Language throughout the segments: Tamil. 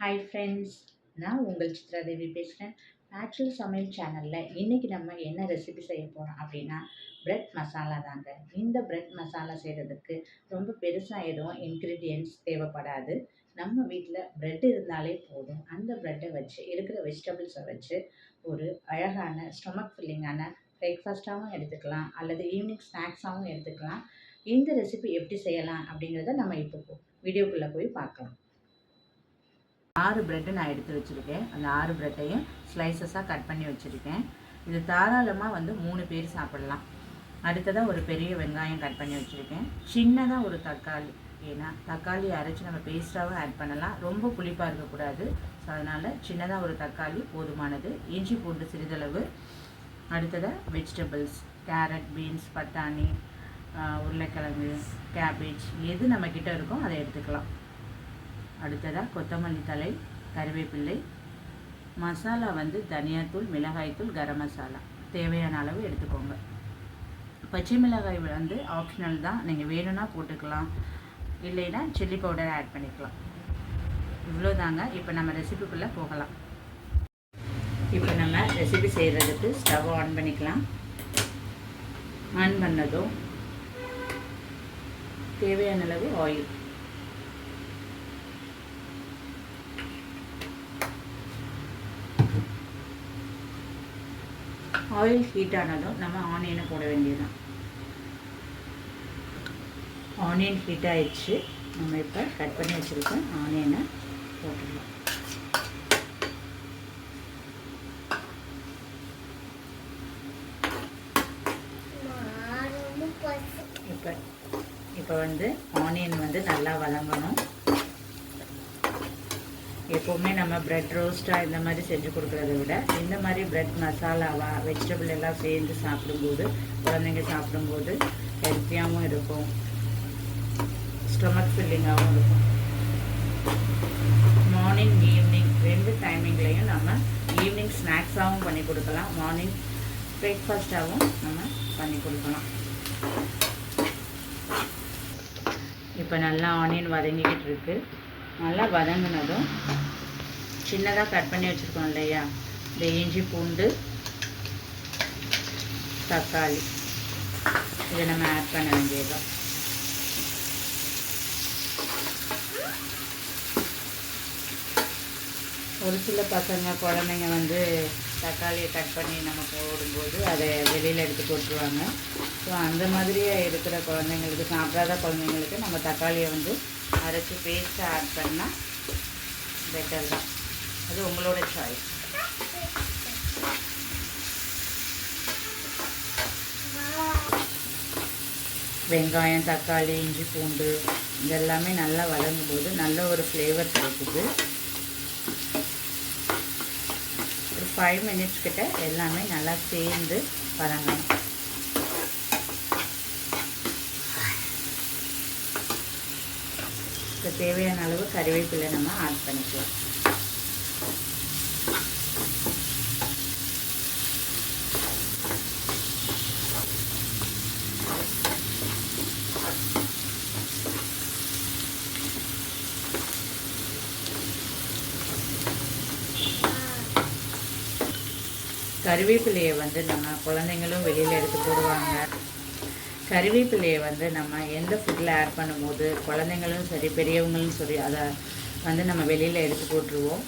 ஹாய் ஃப்ரெண்ட்ஸ், நான் உங்கள் சித்ரா தேவி பேசுகிறேன். நேச்சுரல் சமையல் சேனலில் இன்றைக்கி நம்ம என்ன ரெசிபி செய்ய போகிறோம் அப்படின்னா பிரெட் மசாலா தாங்க. இந்த பிரெட் மசாலா செய்கிறதுக்கு ரொம்ப பெருசாக எதுவும் இன்க்ரீடியன்ட்ஸ் தேவைப்படாது. நம்ம வீட்டில் பிரெட் இருந்தாலே போதும். அந்த பிரெட்டை வச்சு இருக்கிற வெஜிடபிள்ஸை வச்சு ஒரு அழகான ஸ்டொமக் ஃபில்லிங்கான பிரேக்ஃபாஸ்ட்டாகவும் எடுத்துக்கலாம், அல்லது ஈவினிங் ஸ்நாக்ஸாகவும் எடுத்துக்கலாம். இந்த ரெசிபி எப்படி செய்யலாம் அப்படிங்கிறத நம்ம இப்போ வீடியோக்குள்ளே போய் பார்க்கலாம். 6 பிரெட்டு நான் எடுத்து வச்சுருக்கேன். அந்த 6 பிரெட்டையும் ஸ்லைசஸாக கட் பண்ணி வச்சுருக்கேன். இது தாராளமாக 3 பேர் சாப்பிடலாம். அடுத்ததாக ஒரு பெரிய வெங்காயம் கட் பண்ணி வச்சுருக்கேன். சின்னதாக ஒரு தக்காளி, ஏன்னா தக்காளி அரைச்சி நம்ம பேஸ்ட்டாகவும் ஆட் பண்ணலாம், ரொம்ப புளிப்பாக இருக்கக்கூடாது. ஸோ அதனால் சின்னதாக ஒரு தக்காளி போதுமானது. இஞ்சி பூண்டு சிறிதளவு. அடுத்ததாக வெஜிடபிள்ஸ், கேரட், பீன்ஸ், பட்டாணி, உருளைக்கிழங்கு, கேபேஜ் எது நம்மக்கிட்ட இருக்கோ அதை எடுத்துக்கலாம். அடுத்ததாக கொத்தமல்லி தழை, கறிவேப்பிள்ளை, மசாலா தனியாத்தூள், மிளகாய்த்தூள், கரம் மசாலா தேவையான அளவு எடுத்துக்கோங்க. பச்சை மிளகாய் ஆப்ஷனல் தான், நீங்கள் வேணும்னா போட்டுக்கலாம், இல்லைன்னா சில்லி பவுடர் ஆட் பண்ணிக்கலாம். இவ்வளோதாங்க. இப்போ நம்ம ரெசிபிக்குள்ளே போகலாம். இப்போ நம்ம ரெசிபி செய்கிறதுக்கு ஸ்டவ் ஆன் பண்ணிக்கலாம். ஆன் பண்ணதும் தேவையான அளவு ஆயில், ஆயில் ஹீட் ஆனதும் நம்ம ஆனியனை போட வேண்டியதுதான். ஆனியன் ஹீட் ஆயிடுச்சு. நம்ம இப்போ கட் பண்ணி வச்சுருக்கோம் ஆனியனை போட்டுடலாம். இப்போ ஆனியன் நல்லா வதங்கணும். எப்போவுமே நம்ம பிரெட் ரோஸ்ட்டாக இந்த மாதிரி செஞ்சு கொடுக்குறத விட இந்த மாதிரி பிரெட் மசாலாவாக வெஜிடபிள் எல்லாம் சேர்ந்து சாப்பிடும்போது, குழந்தைங்க சாப்பிடும்போது ஹெல்த்தியாகவும் இருக்கும், ஸ்டொமக் ஃபில்லிங்காகவும் இருக்கும். மார்னிங் ஈவினிங் 2 டைமிங்லேயும் நம்ம ஈவினிங் ஸ்நாக்ஸாகவும் பண்ணி கொடுக்கலாம், மார்னிங் பிரேக்ஃபாஸ்ட்டாகவும் நம்ம பண்ணி கொடுக்கலாம். இப்போ நல்லா ஆனியன் வதங்கிக்கிட்டு இருக்குது. நல்லா வதங்கினதும் சின்னதாக கட் பண்ணி வச்சுருக்கோம் இல்லையா, இந்த இஞ்சி பூண்டு, தக்காளி இதை நம்ம ஆட் பண்ண வேண்டியதுதான். ஒரு சில பசங்க குழந்தைங்க தக்காளியை கட் பண்ணி நம்ம போடும்போது அதை வெளியில் எடுத்து போட்டுருவாங்க. ஸோ அந்த மாதிரியே இருக்கிற குழந்தைங்களுக்கு, சாப்பிடாத குழந்தைங்களுக்கு நம்ம தக்காளியை அரைச்சி பேஸ்ட்டாக ஆட் பண்ணால் பெட்டர் தான். அது உங்களோட சாய்ஸ். வெங்காயம், தக்காளி, இஞ்சி பூண்டு இதெல்லாமே நல்லா வதங்கும் போது நல்ல ஒரு ஃப்ளேவர் கிடைக்குது. ஒரு 5 மினிட்ஸ் கிட்ட எல்லாமே நல்லா சேர்ந்து வதங்கணும். தேவையான அளவு கறிவேப்பிலை நம்ம ஆட் பண்ணிக்கலாம். கறிவேப்பிலையை நம்ம குழந்தைங்களும் வெளியில் எடுத்து போடுவாங்க. கறிவேப்பிலையை நம்ம எந்த ஃபுட்டில் ஆட் பண்ணும்போது குழந்தைங்களும் சரி, பெரியவங்களும் சரி, அதை நம்ம வெளியில் எடுத்து போட்டுருவோம்.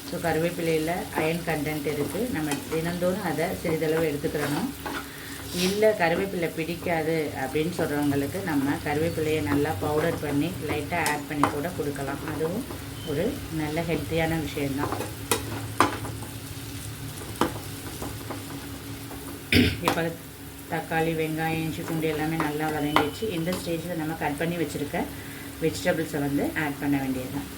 ஸோ கறிவேப்பிலையில் அயன் கண்டென்ட் இருக்குது. நம்ம தினந்தோறும் அதை சிறிதளவு எடுத்துக்கிறணும். இல்லை கறிவேப்பிலை பிடிக்காது அப்படின்னு சொல்கிறவங்களுக்கு நம்ம கறிவேப்பிலையை நல்லா பவுடர் பண்ணி லைட்டாக ஆட் பண்ணி கூட கொடுக்கலாம். அதுவும் ஒரு நல்ல ஹெல்த்தியான விஷயந்தான். இப்போ தக்காளி, வெங்காயம், இஞ்சி பூண்டு எல்லாமே நல்லா வதங்கிடுச்சு. இந்த ஸ்டேஜில் நம்ம கட் பண்ணி வச்சுருக்க வெஜிடபிள்ஸை ஆட் பண்ண வேண்டியதுதான்.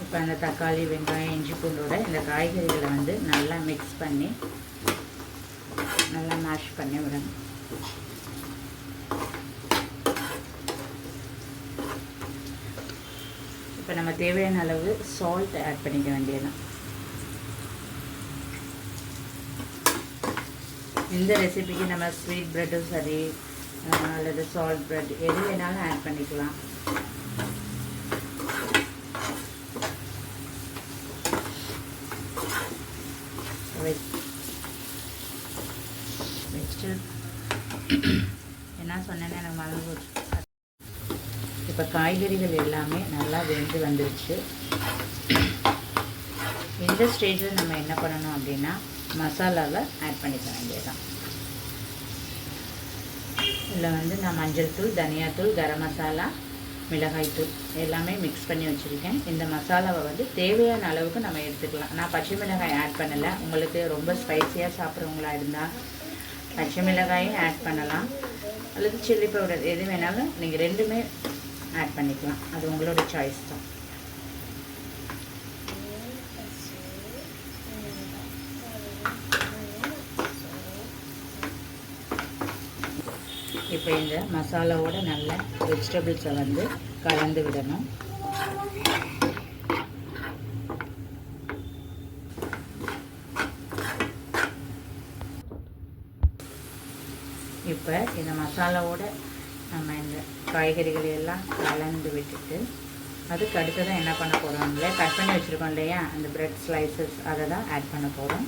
இப்போ அந்த தக்காளி, வெங்காயம், இஞ்சி பூண்டோட இந்த காய்கறிகளை நல்லா மிக்ஸ் பண்ணி நல்லா மேஷ் பண்ணி விடணும். இப்போ நம்ம தேவையான அளவு சால்ட் ஆட் பண்ணிக்க வேண்டியதுதான். இந்த ரெசிபிக்கு நம்ம ஸ்வீட் ப்ரெட்டும் சரி, அல்லது சால்ட் ப்ரெட் எது வேணாலும் ஆட் பண்ணிக்கலாம். இப்போ காய்கறிகள் எல்லாமே நல்லா வெந்து வந்துருச்சு. இந்த ஸ்டேஜில் நம்ம என்ன பண்ணணும் அப்படின்னா மசாலாவை ஆட் பண்ணிக்க வேண்டியதுதான். இதில் வந்து நான் மஞ்சள் தூள், தனியாத்தூள், கரம் மசாலா, மிளகாய்த்தூள் எல்லாமே மிக்ஸ் பண்ணி வச்சுருக்கேன். இந்த மசாலாவை வந்து தேவையான அளவுக்கு நம்ம எடுத்துக்கலாம். நான் பச்சை மிளகாய் ஆட் பண்ணலை. உங்களுக்கு ரொம்ப ஸ்பைஸியாக சாப்பிட்றவங்களா இருந்தால் பச்சை மிளகாயும் ஆட் பண்ணலாம், அல்லது சில்லி பவுடர் எது வேணாலும் நீங்கள் ரெண்டுமே ஆட் பண்ணிக்கலாம். அது உங்களோட சாய்ஸ் தான். இப்போ இந்த மசாலாவோட நல்ல வெஜிடபிள்ஸை வந்து கலந்து விடணும். இப்போ இந்த மசாலாவோட நம்ம இந்த காய்கறிகளை எல்லாம் கலந்து விட்டுட்டு அதுக்கு அடுத்ததான் என்ன பண்ண போகிறோம் இல்லையா, கட் பண்ணி வச்சுருக்கோம் இல்லையா அந்த பிரெட் ஸ்லைசஸ், அதை தான் ஆட் பண்ண போகிறோம்.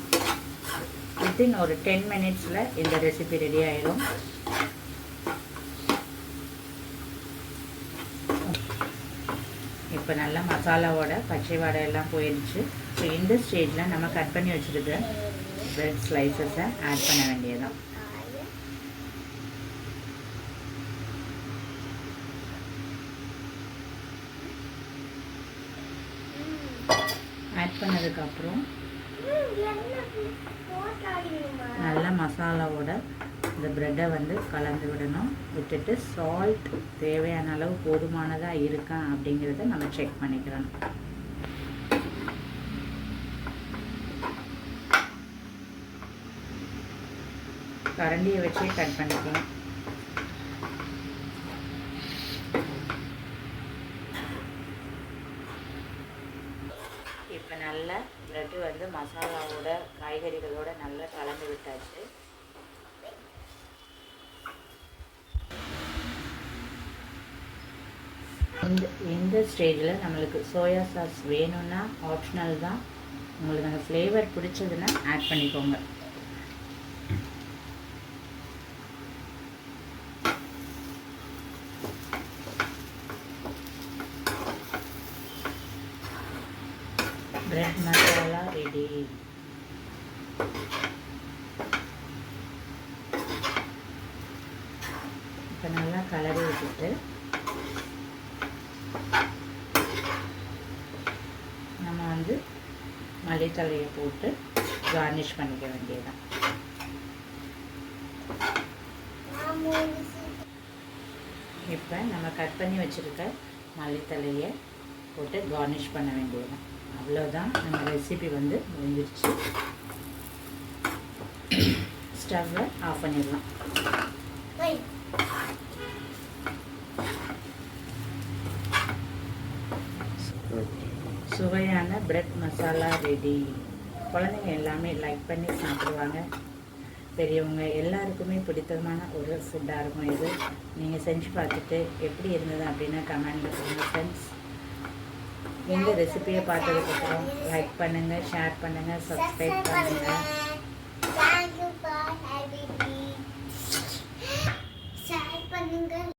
வித்தின் ஒரு 10 மினிட்ஸில் இந்த ரெசிபி ரெடி ஆயிடும். இப்போ நல்லா மசாலாவோட பச்சை வாடை எல்லாம் போயிடுச்சு. ஸோ இந்த ஸ்டேஜில் நம்ம கட் பண்ணி வச்சுருக்க பிரெட் ஸ்லைசஸை ஆட் பண்ண வேண்டியதுதான். ஆட் பண்ணதுக்கப்புறம் நல்லா மசாலாவோட இந்த ப்ரெட்டை வந்து கலந்து விடணும். விட்டுட்டு சால்ட் தேவையான அளவு போதுமானதாக இருக்கா அப்படிங்கிறத நம்ம செக் பண்ணிக்கிறோம். கரண்டியை வச்சே கட் பண்ணிக்கலாம். இப்போ நல்ல ப்ரெட்டு வந்து மசாலாவோட காய்கறிகளோட நல்லா கலந்து விட்டாச்சு. இந்த ஸ்டேஜில் நம்மளுக்கு சோயா சாஸ் வேணும்னா ஆப்ஷனல் தான். உங்களுக்கு அந்த ஃப்ளேவர் பிடிச்சதுன்னா ஆட் பண்ணிக்கோங்க. Bread masala ready. இப்போ நல்லா கலரி விட்டுட்டு நம்ம வந்து மல்லித்தழையை போட்டு கார்னிஷ் பண்ணிக்க வேண்டியதுதான். இப்போ நம்ம கட் பண்ணி வச்சுருக்க மல்லித்தழையை போட்டு கார்னிஷ் பண்ண வேண்டியதுதான். அவ்வளோதான், நம்ம ரெசிபி வந்து முடிஞ்சிருச்சு. ஸ்டவ்வை ஆஃப் பண்ணிடலாம். சுவையான பிரெட் மசாலா ரெடி. குழந்தைங்க எல்லாமே லைக் பண்ணி சாப்பிடுவாங்க. பெரியவங்க எல்லாருக்குமே பிடித்தமான ஒரு ஃபுட்டாக இருக்கும் இது. நீங்கள் செஞ்சு பார்த்துட்டு எப்படி இருந்தது அப்படின்னு கமெண்டில் சொல்லுங்கள் ஃப்ரெண்ட்ஸ். இந்த ரெசிபியை பார்த்ததுக்கப்புறம் லைக் பண்ணுங்கள், ஷேர் பண்ணுங்கள், சப்ஸ்கிரைப் பண்ணுங்கள்.